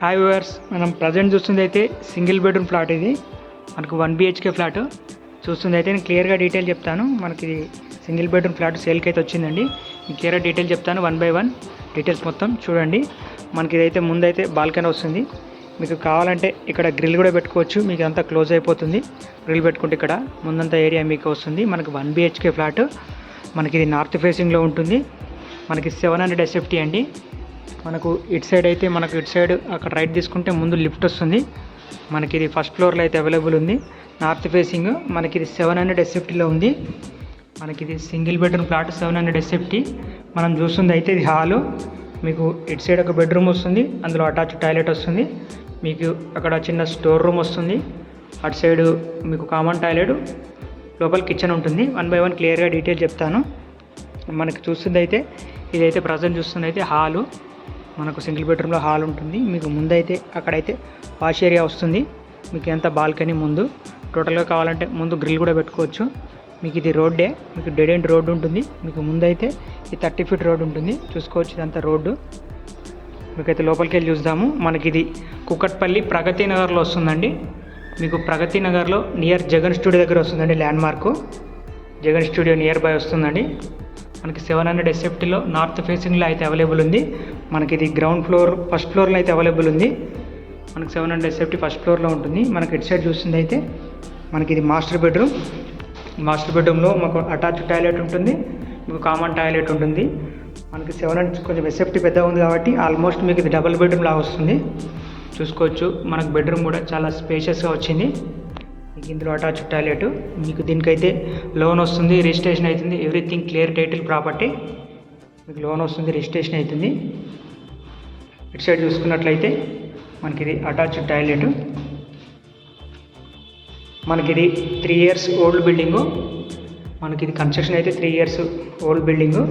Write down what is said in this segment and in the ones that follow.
Hi viewers, మనం present చూస్తుంది అయితే సింగిల్ బెడ్రూమ్ ఫ్లాట్. ఇది మనకు 1 BHK ఫ్లాట్ చూస్తుంది అయితే నేను క్లియర్గా డీటెయిల్ చెప్తాను. మనకి సింగిల్ బెడ్రూమ్ ఫ్లాట్ సేల్కి అయితే వచ్చిందండి. నేను క్లియర్గా డీటెయిల్ చెప్తాను, 1 by 1 డీటెయిల్స్ మొత్తం చూడండి. మనకి ఇదైతే ముందైతే బాల్కనీ వస్తుంది. మీకు కావాలంటే ఇక్కడ గ్రిల్ కూడా పెట్టుకోవచ్చు. మీకు అంతా క్లోజ్ అయిపోతుంది. గ్రిల్ పెట్టుకుంటే ఇక్కడ ముందంతా ఏరియా మీకు వస్తుంది. మనకి 1 BHK ఫ్లాట్. మనకి ఇది నార్త్ ఫేసింగ్లో ఉంటుంది. మనకి 700 SFT అండి. మనకు ఇటు సైడ్ అయితే ఇటు సైడ్ అక్కడ రైట్ తీసుకుంటే ముందు లిఫ్ట్ వస్తుంది. మనకి ఇది ఫస్ట్ ఫ్లోర్లో అయితే అవైలబుల్ ఉంది. నార్త్ ఫేసింగ్ మనకి ఇది 700 SFTలో ఉంది. మనకి ఇది సింగిల్ బెడ్రూమ్ ఫ్లాట్ 700 SFT. మనం చూస్తుంది అయితే ఇది హాలు. మీకు ఇటు సైడ్ ఒక బెడ్రూమ్ వస్తుంది, అందులో అటాచ్ టాయిలెట్ వస్తుంది. మీకు అక్కడ చిన్న స్టోర్ రూమ్ వస్తుంది. అటు సైడ్ మీకు కామన్ టాయిలెట్, లోపల కిచెన్ ఉంటుంది. 1 by 1 క్లియర్గా డీటెయిల్ చెప్తాను. మనకి చూస్తుంది అయితే ఇదైతే ప్రజెంట్ చూస్తుంది అయితే హాలు. మనకు సింగిల్ బెడ్రూమ్లో హాల్ ఉంటుంది. మీకు ముందైతే అక్కడైతే వాష్ ఏరియా వస్తుంది. మీకు ఎంత బాల్కనీ ముందు టోటల్గా కావాలంటే ముందు గ్రిల్ కూడా పెట్టుకోవచ్చు. మీకు ఇది రోడ్డే, మీకు డెడ్ ఎండ్ రోడ్డు ఉంటుంది. మీకు ముందైతే ఈ 30 feet రోడ్డు ఉంటుంది, చూసుకోవచ్చు. ఇదంతా రోడ్డు. మీకైతే లోపలికి వెళ్ళి చూద్దాము. మనకి ఇది కుకట్పల్లి ప్రగతి నగర్లో వస్తుందండి. మీకు ప్రగతి నగర్లో నియర్ జగన్ స్టూడియో దగ్గర వస్తుందండి. Land mark Jagan studio near by వస్తుందండి. మనకి 700 SFTలో నార్త్ ఫేసింగ్లో అయితే అవైలబుల్ ఉంది. మనకి ఇది గ్రౌండ్ ఫ్లోర్ ఫస్ట్ ఫ్లోర్లో అయితే అవైలబుల్ ఉంది. మనకి 700 SFT ఫస్ట్ ఫ్లోర్లో ఉంటుంది. మనకి ఇటు సైడ్ చూస్తుంది అయితే మనకి ఇది మాస్టర్ బెడ్రూమ్. మాస్టర్ బెడ్రూమ్లో మాకు అటాచ్ టాయిలెట్ ఉంటుంది, మీకు కామన్ టాయిలెట్ ఉంటుంది. మనకి 700 కొంచెం SFT పెద్దగా ఉంది కాబట్టి ఆల్మోస్ట్ మీకు ఇది డబుల్ బెడ్రూమ్ లాగా వస్తుంది. చూసుకోవచ్చు. మనకు బెడ్రూమ్ కూడా చాలా స్పేషియస్గా వచ్చింది. మీకు ఇందులో అటాచ్ టాయిలెట్. మీకు దీనికైతే లోన్ వస్తుంది, రిజిస్ట్రేషన్ అవుతుంది. Everything clear title property. మీకు లోన్ వస్తుంది, రిజిస్ట్రేషన్ అవుతుంది. ఇటు సైడ్ చూసుకున్నట్లయితే మనకి ఇది అటాచ్ టాయిలెట్. మనకి ఇది 3 years ఓల్డ్ బిల్డింగు. మనకి ఇది కన్స్ట్రక్షన్ అయితే 3 years ఓల్డ్ బిల్డింగు.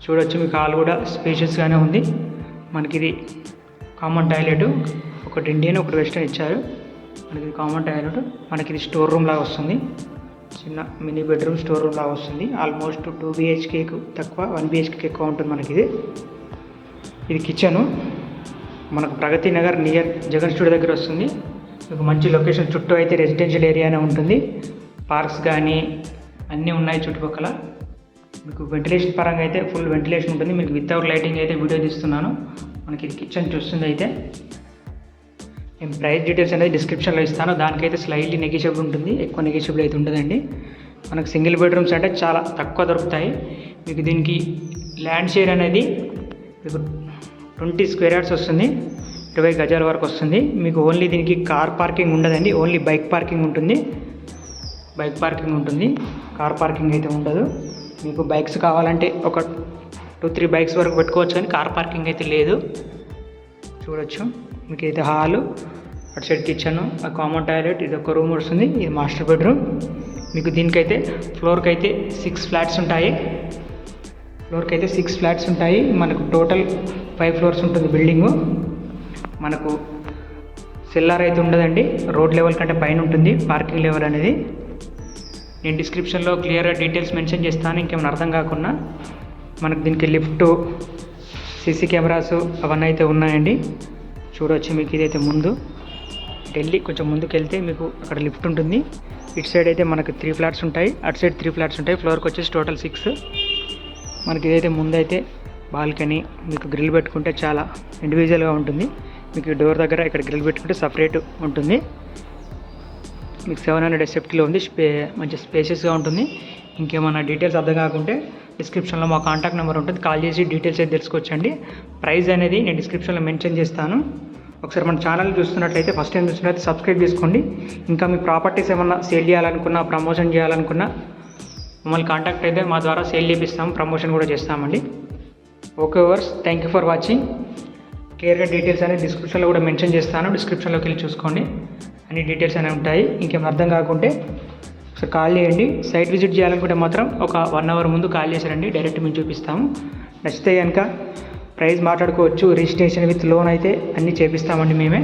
చూడొచ్చు. మీకు హాల్ కూడా స్పేషియస్గానే ఉంది. మనకి ఇది కామన్ టాయిలెట్, ఒకటి ఇండియన్ ఒకటి వెస్టర్న్ ఇచ్చారు. మనకి కామన్ టాయిలెట్. మనకి ఇది స్టోర్ రూమ్ లాగా వస్తుంది. చిన్న మినీ బెడ్రూమ్ స్టోర్ రూమ్ లాగా వస్తుంది. ఆల్మోస్ట్ 2 BHKకు తక్కువ, 1 BHKకి ఎక్కువ ఉంటుంది. మనకి ఇది కిచెను. మనకు ప్రగతి నగర్ నియర్ జగన్ స్టూడియో దగ్గర వస్తుంది. మీకు మంచి లొకేషన్. చుట్టూ అయితే రెసిడెన్షియల్ ఏరియానే ఉంటుంది. పార్క్స్ కానీ అన్నీ ఉన్నాయి చుట్టుపక్కల. మీకు వెంటిలేషన్ పరంగా అయితే ఫుల్ వెంటిలేషన్ ఉంటుంది. మీకు వితౌట్ లైటింగ్ అయితే వీడియో తీస్తున్నాను. మనకి ఇది కిచెన్ చూస్తుంది అయితే నేను ప్రైస్ డీటెయిల్స్ అనేది డిస్క్రిప్షన్లో ఇస్తాను. దానికైతే స్లైడ్లీ నెగిషియబుల్ ఉంటుంది, ఎక్కువ నెగిషియబుల్ అయితే ఉండదండి. మనకు సింగిల్ బెడ్రూమ్స్ అంటే చాలా తక్కువ దొరుకుతాయి. మీకు దీనికి ల్యాండ్ షేర్ అనేది మీకు 20 square yards వస్తుంది, 20 గజాల వరకు వస్తుంది. మీకు ఓన్లీ దీనికి కార్ పార్కింగ్ ఉండదండి, ఓన్లీ బైక్ పార్కింగ్ ఉంటుంది. బైక్ పార్కింగ్ ఉంటుంది, కార్ పార్కింగ్ అయితే ఉండదు. మీకు బైక్స్ కావాలంటే ఒక 2-3 బైక్స్ వరకు పెట్టుకోవచ్చు, కానీ కార్ పార్కింగ్ అయితే లేదు. చూడొచ్చు. మీకు అయితే హాలు, అటు సైడ్ కిచెన్, ఆ కామన్ టాయిలెట్, ఇది ఒక రూమ్ వస్తుంది. ఇది మాస్టర్ బెడ్రూమ్. మీకు దీనికైతే ఫ్లోర్కి అయితే 6 flats ఉంటాయి. ఫ్లోర్కి అయితే 6 flats ఉంటాయి. మనకు టోటల్ 5 floors ఉంటుంది బిల్డింగు. మనకు సెల్లార్ అయితే ఉండదండి, రోడ్ లెవెల్ కంటే పైన ఉంటుంది పార్కింగ్ లెవెల్ అనేది. నేను డిస్క్రిప్షన్లో క్లియర్గా డీటెయిల్స్ మెన్షన్ చేస్తాను, ఇంకేమైనా అర్థం కాకుండా. మనకు దీనికి లిఫ్ట్, CC కెమెరాస్ అవన్నీ అయితే ఉన్నాయండి. చూడవచ్చు. మీకు ఇదైతే ముందు ఢిల్లీ కొంచెం ముందుకు వెళ్తే మీకు అక్కడ లిఫ్ట్ ఉంటుంది. ఇటు సైడ్ అయితే మనకు 3 flats ఉంటాయి, అటు సైడ్ 3 flats ఉంటాయి. ఫ్లోర్కి వచ్చేసి టోటల్ 6. మనకి ఇదైతే ముందైతే బాల్కనీ. మీకు గ్రిల్ పెట్టుకుంటే చాలా ఇండివిజువల్గా ఉంటుంది. మీకు డోర్ దగ్గర ఇక్కడ గ్రిల్ పెట్టుకుంటే సపరేట్ ఉంటుంది. మీకు 700 SFTలో ఉంది. మంచి స్పేసెస్గా ఉంటుంది. ఇంకేమైనా డీటెయిల్స్ అర్థం కాకుంటే డిస్క్రిప్షన్లో మా కాంటాక్ట్ నెంబర్ ఉంటుంది, కాల్ చేసి డీటెయిల్స్ అయితే తెలుసుకోవచ్చండి. ప్రైస్ అనేది నేను డిస్క్రిప్షన్లో మెన్షన్ చేస్తాను. ఒకసారి మన ఛానల్ చూస్తున్నట్లయితే ఫస్ట్ టైం చూస్తున్నట్లయితే సబ్స్క్రైబ్ చేసుకోండి. ఇంకా మీ ప్రాపర్టీస్ ఏమన్నా సేల్ చేయాలనుకున్నా, ప్రమోషన్ చేయాలనుకున్నా మమ్మల్ని కాంటాక్ట్ అయితే మా ద్వారా సేల్ చేపిస్తాము, ప్రమోషన్ కూడా చేస్తామండి. Okay viewers, thank you for watching. క్లియర్గా డీటెయిల్స్ అనేది డిస్క్రిప్షన్లో కూడా మెన్షన్ చేస్తాను. డిస్క్రిప్షన్లోకి వెళ్ళి చూసుకోండి, అన్ని డీటెయిల్స్ అనేవి ఉంటాయి. ఇంకేమైనా అర్థం కాకుంటే ఒకసారి కాల్ చేయండి. సైట్ విజిట్ చేయాలనుకుంటే మాత్రం ఒక 1 hour ముందు కాల్ చేశారండి, డైరెక్ట్ మేము చూపిస్తాము. నచ్చితే కనుక ప్రైస్ మాట్లాడుకోవచ్చు. రిజిస్ట్రేషన్ విత్ లోన్ అయితే అన్నీ చేపిస్తామండి మేమే.